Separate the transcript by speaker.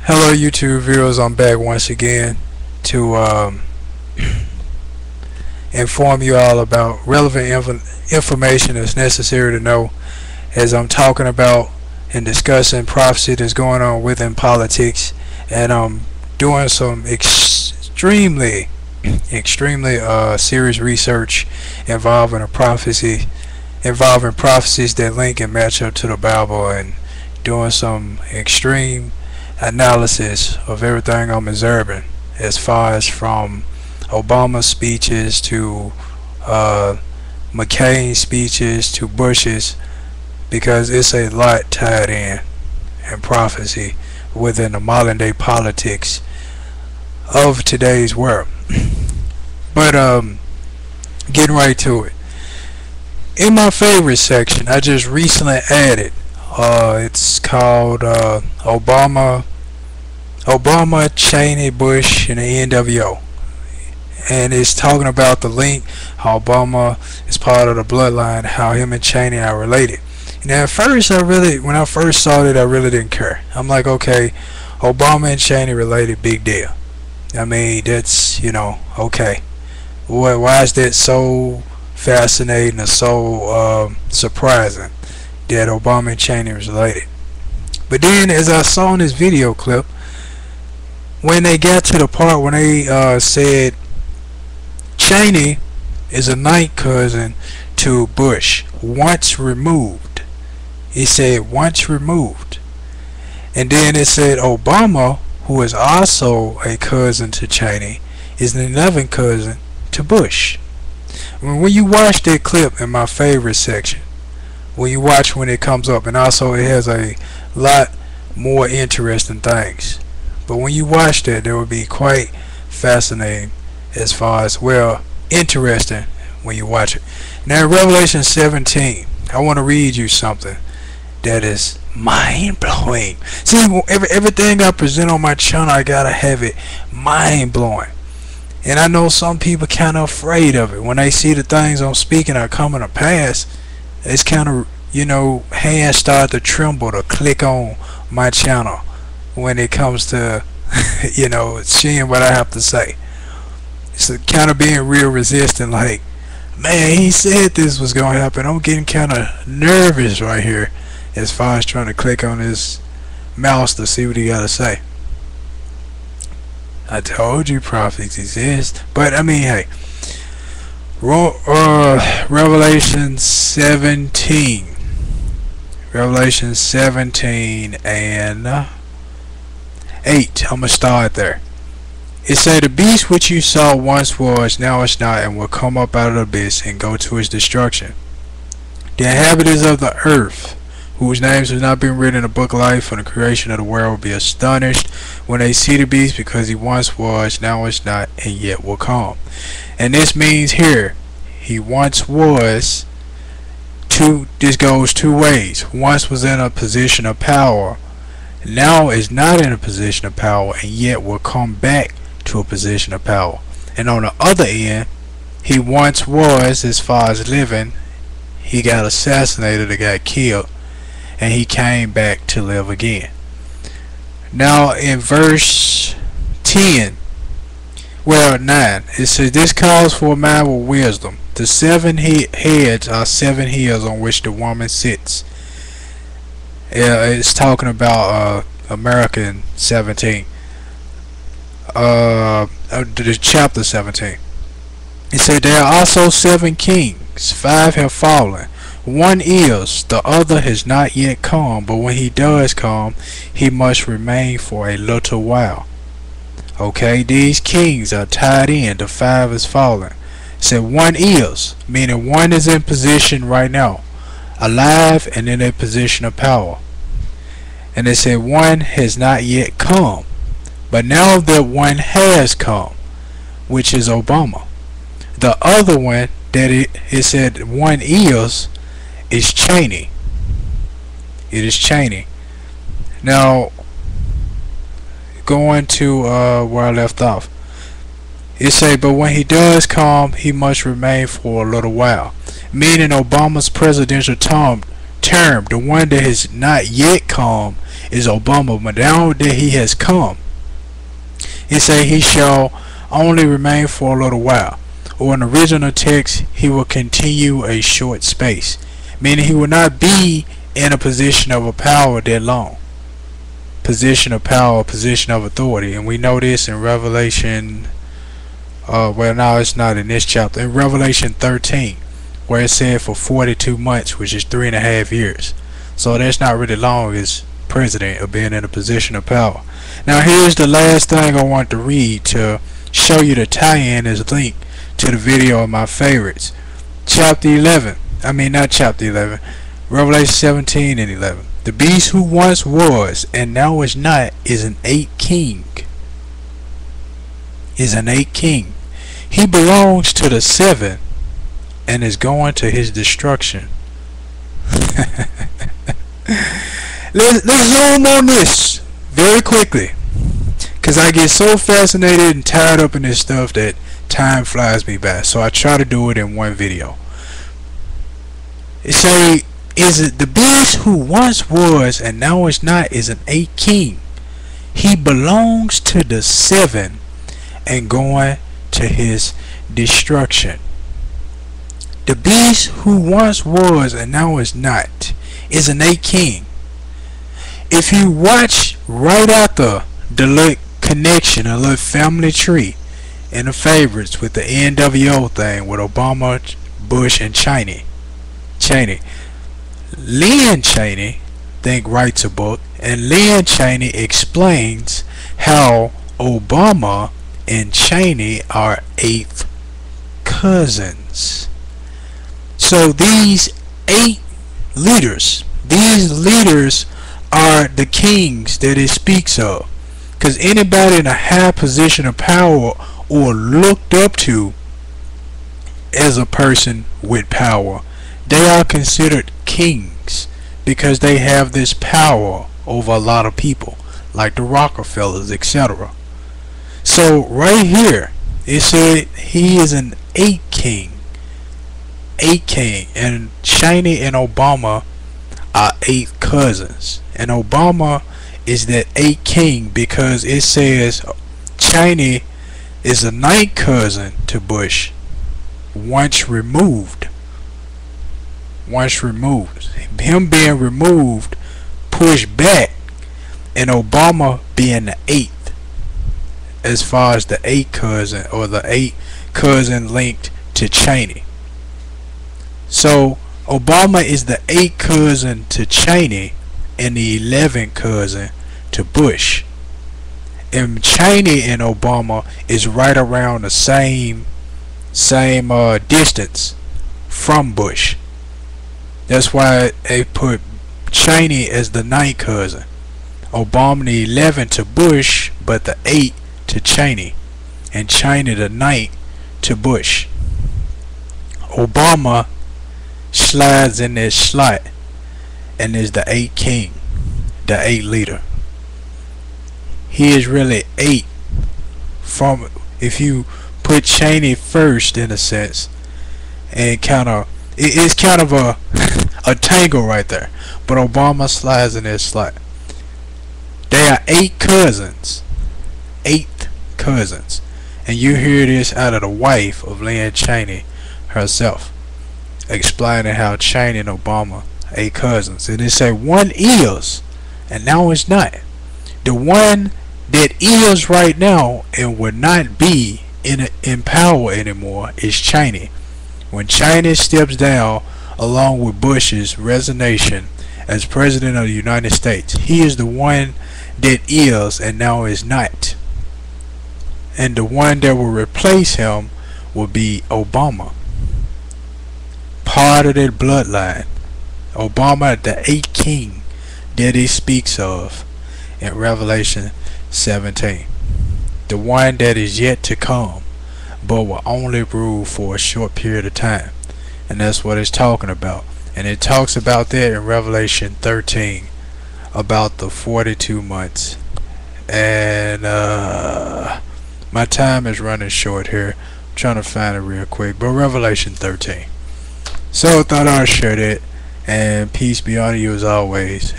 Speaker 1: Hello YouTube viewers, I'm back once again to inform you all about relevant information that's necessary to know as I'm talking about and discussing prophecy that's going on within politics, and I'm doing some extremely serious research involving prophecies that link and match up to the Bible, and doing some extreme analysis of everything I'm observing, as far as from Obama's speeches to McCain's speeches to Bush's, because it's a lot tied in prophecy within the modern day politics of today's world. But getting right to it, in my favorite section I just recently added, it's called Obama, Cheney, Bush, and the NWO, and it's talking about the link, how Obama is part of the bloodline, how him and Cheney are related. Now, at first, when I first saw it, I really didn't care. I'm like, okay, Obama and Cheney related, big deal. I mean, that's, okay. Why is that so fascinating or so surprising that Obama and Cheney was related? But then, as I saw in this video clip, when they got to the part when they said Cheney is a ninth cousin to Bush, once removed. It said once removed. And then it said Obama, who is also a cousin to Cheney, is an 11th cousin to Bush. When you watch that clip in my favorite section, when you watch when it comes up, and also it has a lot more interesting things, but when you watch that, it will be quite fascinating, as far as, well, interesting when you watch it. Now, in Revelation 17, I want to read you something that is mind-blowing. See, everything I present on my channel, I gotta have it mind-blowing. And I know some people kind of afraid of it. When they see the things I'm speaking are coming to pass, it's kind of, hands start to tremble to click on my channel when it comes to, seeing what I have to say. It's kind of being real resistant, like, man, he said this was going to happen. I'm getting kind of nervous right here, as far as trying to click on his mouse to see what he got to say. I told you prophets exist. But, I mean, hey, Revelation 17. Revelation 17 and 8. I'm going to start there. It said, the beast which you saw once was, now is not, and will come up out of the abyss and go to its destruction. The inhabitants of the earth, whose names have not been written in the book of life from the creation of the world, will be astonished when they see the beast, because he once was, now is not, and yet will come. And this means here, he once was, this goes two ways. Once was in a position of power, now is not in a position of power, and yet will come back to a position of power. And on the other end, he once was, as far as living, he got assassinated or got killed, and he came back to live again. Now in verse 10, 9, it says, this calls for a man with wisdom. The 7 heads are 7 hills on which the woman sits. It's talking about American 17. The chapter 17. It said, there are also 7 kings. 5 have fallen. One is, the other has not yet come, but when he does come, he must remain for a little while. Okay, these kings are tied in. The 5 is fallen. It said one is, meaning one is in position right now, alive and in a position of power. And it said one has not yet come, but now that one has come, which is Obama. The other one that it said one is Cheney. It is Cheney. Now, going to where I left off, it say, but when he does come, he must remain for a little while. Meaning Obama's presidential term term. The one that has not yet come is Obama, but now that he has come, it say he shall only remain for a little while. Or in the original text, he will continue a short space, meaning he will not be in a position of a power that long. Position of power, position of authority, and we know this in Revelation. Well, no, it's not in this chapter. In Revelation 13, where it said for 42 months, which is 3.5 years. So that's not really long as president or being in a position of power. Now here's the last thing I want to read to show you the tie-in is linked to the video of my favorites. Chapter 11. I mean, not chapter 11. Revelation 17 and 11. The beast who once was and now is not is an 8th king. Is an 8th king. He belongs to the 7 and is going to his destruction. Let's zoom on this very quickly, because I get so fascinated and tied up in this stuff that time flies me by. So I try to do it in one video. It say, is it the beast who once was and now is not is an 8th king. He belongs to the 7 and going to his destruction. The beast who once was and now is not is an 8th king. If you watch right after the little connection, a little family tree in the favorites with the NWO thing with Obama, Bush, and Cheney. Lynn Cheney, think, writes a book, and Lynn Cheney explains how Obama and Cheney are 8th cousins. So these 8 leaders, are the kings that it speaks of. Because anybody in a high position of power or looked up to as a person with power, they are considered kings because they have this power over a lot of people, like the Rockefellers, etc. So right here it said he is an 8th king. 8th king, and Cheney and Obama are 8th cousins, and Obama is that 8th king because it says Cheney is a 9th cousin to Bush once removed. Him being removed pushed back, and Obama being the 8th as far as the 8th cousin, or the 8th cousin linked to Cheney. So Obama is the 8th cousin to Cheney and the 11th cousin to Bush. And Cheney and Obama is right around the same distance from Bush. That's why they put Cheney as the 9th cousin, Obama the 11th to Bush, but the 8th to Cheney, and Cheney the 9th to Bush. Obama slides in this slot and is the 8th king, the 8th leader. He is really 8 from, if you put Cheney first in a sense, and it's kind of a tangle right there, but Obama slides in this slot. They are 8 cousins, 8th cousins, and you hear this out of the wife of Lynn Cheney herself, explaining how Cheney and Obama are 8 cousins. And they say one is and now it's not. The one that is right now and would not be in power anymore is Cheney. When Cheney steps down along with Bush's resignation as president of the United States, he is the one that is and now is not. And the one that will replace him will be Obama, part of that bloodline. Obama, the 8th king that he speaks of in Revelation 17, the one that is yet to come but will only rule for a short period of time. And that's what it's talking about. And it talks about that in Revelation 13, about the 42 months. And my time is running short here. I'm trying to find it real quick, but Revelation 13. So I thought I'd share that and peace be on you as always.